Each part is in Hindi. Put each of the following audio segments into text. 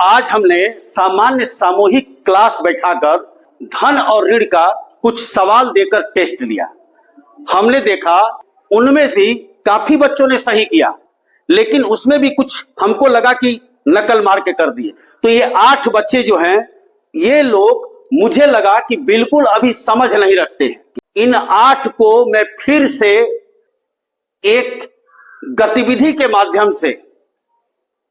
आज हमने सामान्य सामूहिक क्लास बैठाकर धन और ऋण का कुछ सवाल देकर टेस्ट लिया। हमने देखा उनमें भी काफी बच्चों ने सही किया, लेकिन उसमें भी कुछ हमको लगा कि नकल मार के कर दिए। तो ये 8 बच्चे जो हैं, ये लोग मुझे लगा कि बिल्कुल अभी समझ नहीं रखते हैं। इन 8 को मैं फिर से एक गतिविधि के माध्यम से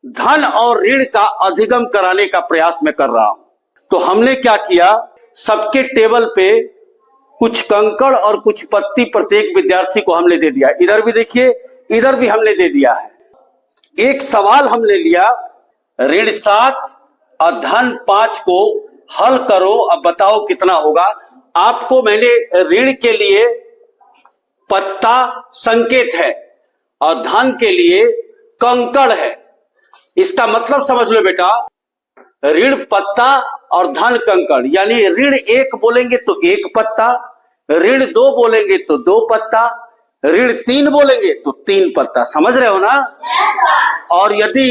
धन और ऋण का अधिगम कराने का प्रयास में कर रहा हूं। तो हमने क्या किया, सबके टेबल पे कुछ कंकड़ और कुछ पत्ती प्रत्येक विद्यार्थी को हमने दे दिया। इधर भी देखिए, इधर भी हमने दे दिया है। एक सवाल हमने लिया, ऋण 7 और धन 5 को हल करो, अब बताओ कितना होगा। आपको मैंने ऋण के लिए पत्ता संकेत है और धन के लिए कंकड़ है। इसका मतलब समझ लो बेटा, ऋण पत्ता और धन कंकड़, यानी ऋण 1 बोलेंगे तो 1 पत्ता, ऋण 2 बोलेंगे तो 2 पत्ता, ऋण 3 बोलेंगे तो 3 पत्ता। समझ रहे हो ना? और यदि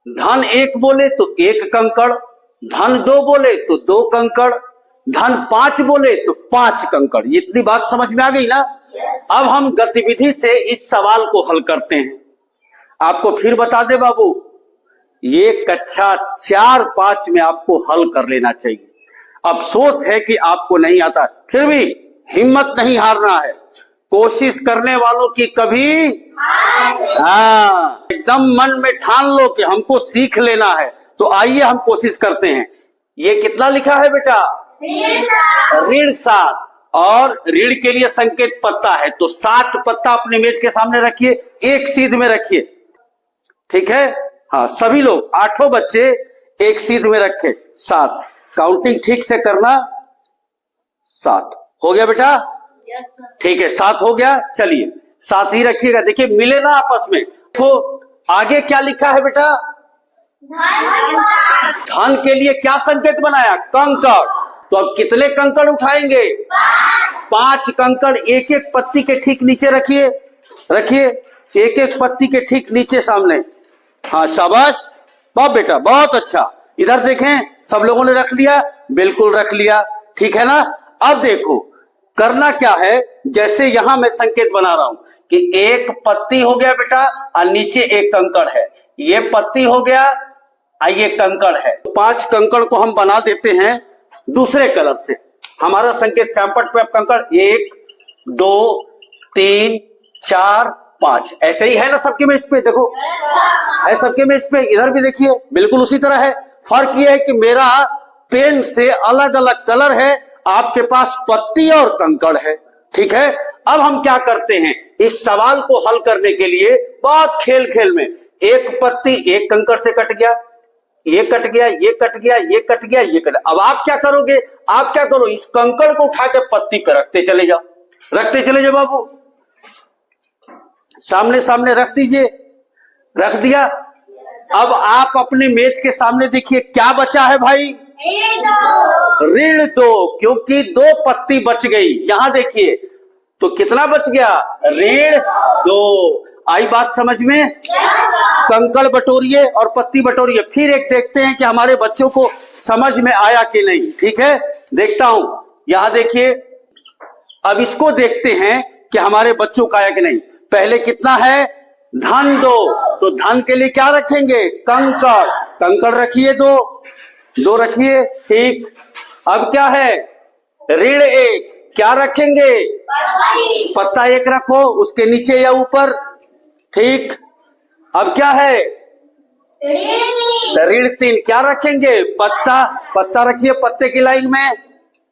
धन 1 बोले तो 1 कंकड़, धन 2 बोले तो 2 कंकड़, धन 5 बोले तो 5 कंकड़। इतनी बात समझ में आ गई ना? अब हम गतिविधि से इस सवाल को हल करते हैं। आपको फिर बता दे बाबू, ये कक्षा 4-5 में आपको हल कर लेना चाहिए। अफसोस है कि आपको नहीं आता, फिर भी हिम्मत नहीं हारना है। कोशिश करने वालों की कभी एकदम मन में ठान लो कि हमको सीख लेना है। तो आइए हम कोशिश करते हैं। ये कितना लिखा है बेटा? ऋण 7 और ऋण के लिए संकेत पत्ता है, तो 7 पत्ता अपने मेज के सामने रखिए, एक सीध में रखिए। ठीक है? हाँ, सभी लोग 8 बच्चे एक सीध में रखे। 7 काउंटिंग ठीक से करना। 7 हो गया बेटा? ठीक है, 7 हो गया। चलिए 7 ही रखिएगा। देखिए मिले ना आपस में। देखो आगे क्या लिखा है बेटा? धन के लिए क्या संकेत बनाया? कंकड़। तो अब कितने कंकड़ उठाएंगे? 5 कंकड़ एक एक पत्ती के ठीक नीचे रखिए, रखिए एक एक पत्ती के ठीक नीचे सामने। हाँ शाबाश, बहुत बेटा, बहुत अच्छा। इधर देखें, सब लोगों ने रख लिया? बिल्कुल रख लिया। ठीक है ना? अब देखो करना क्या है, जैसे यहां मैं संकेत बना रहा हूं कि एक पत्ती हो गया बेटा और नीचे एक कंकड़ है। ये पत्ती हो गया और ये कंकड़ है। 5 कंकड़ को हम बना देते हैं दूसरे कलर से। हमारा संकेत श्यामपट्ट पे कंकड़ 1 2 3 4 5 ऐसे ही है ना सबके मेज पे? देखो है सबके मेज पे। इधर भी देखिए बिल्कुल उसी तरह है। फर्क यह है कि मेरा पेन से अलग अलग कलर है, आपके पास पत्ती और कंकड़ है। ठीक है? अब हम क्या करते हैं, इस सवाल को हल करने के लिए बहुत खेल खेल में एक पत्ती एक कंकड़ से कट गया, ये कट गया, ये कट गया, ये कट गया, ये कट। अब आप क्या करोगे? आप क्या करो, इस कंकड़ को उठा के पत्ती पे रखते चले जाओ, रखते चले जाओ बाबू। सामने सामने रख दीजिए। रख दिया। अब आप अपने मेज के सामने देखिए क्या बचा है भाई? ऋण 2, क्योंकि 2 पत्ती बच गई। यहां देखिए तो कितना बच गया? ऋण 2। आई बात समझ में? कंकड़ बटोरिए और पत्ती बटोरिए। फिर एक देखते हैं कि हमारे बच्चों को समझ में आया कि नहीं। ठीक है? देखता हूं। यहां देखिए, अब इसको देखते हैं कि हमारे बच्चों का आया कि नहीं। पहले कितना है? धन 2, तो धन के लिए क्या रखेंगे? कंकड़। कंकड़ रखिए 2 रखिए। ठीक। अब क्या है? ऋण 1, क्या रखेंगे? पत्ता 1 रखो, उसके नीचे या ऊपर। ठीक। अब क्या है? ऋण 3, क्या रखेंगे? पत्ता। पत्ता रखिए पत्ते की लाइन में।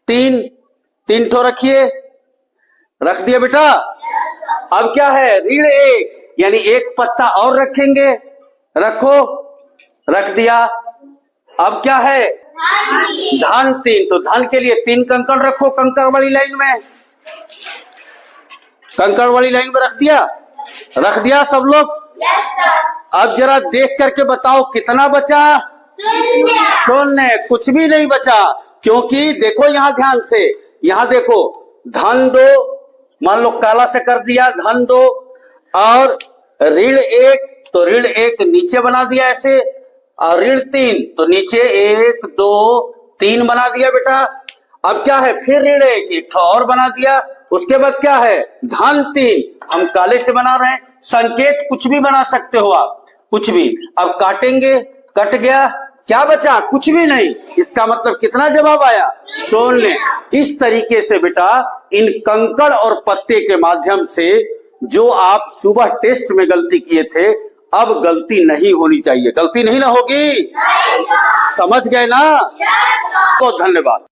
3 ठो रखिए। रख दिया बेटा? अब क्या है? ऋण 1, यानी 1 पत्ता और रखेंगे। रखो। रख दिया। अब क्या है? धन 3, तो धन के लिए 3 कंकड़ रखो कंकड़ वाली लाइन में। कंकड़ वाली लाइन में रख दिया? रख दिया सब लोग? अब जरा देख करके बताओ कितना बचा? 0। कुछ भी नहीं बचा, क्योंकि देखो यहां ध्यान से, यहां देखो धन 2 मान लो काला से कर दिया, धन 2 और ऋण 1, तो ऋण 1 नीचे बना दिया ऐसे, और ऋण 3, तो नीचे 1 2 3 बना दिया बेटा। अब क्या है, फिर ऋण 1, एक और बना दिया। उसके बाद क्या है, धन 3, हम काले से बना रहे हैं। संकेत कुछ भी बना सकते हो आप, कुछ भी। अब काटेंगे, कट गया, क्या बचा, कुछ भी नहीं। इसका मतलब कितना जवाब आया, 0। इस तरीके से बेटा इन कंकड़ और पत्ते के माध्यम से जो आप सुबह टेस्ट में गलती किए थे, अब गलती नहीं होनी चाहिए। गलती नहीं ना होगी, समझ गए ना? बहुत धन्यवाद।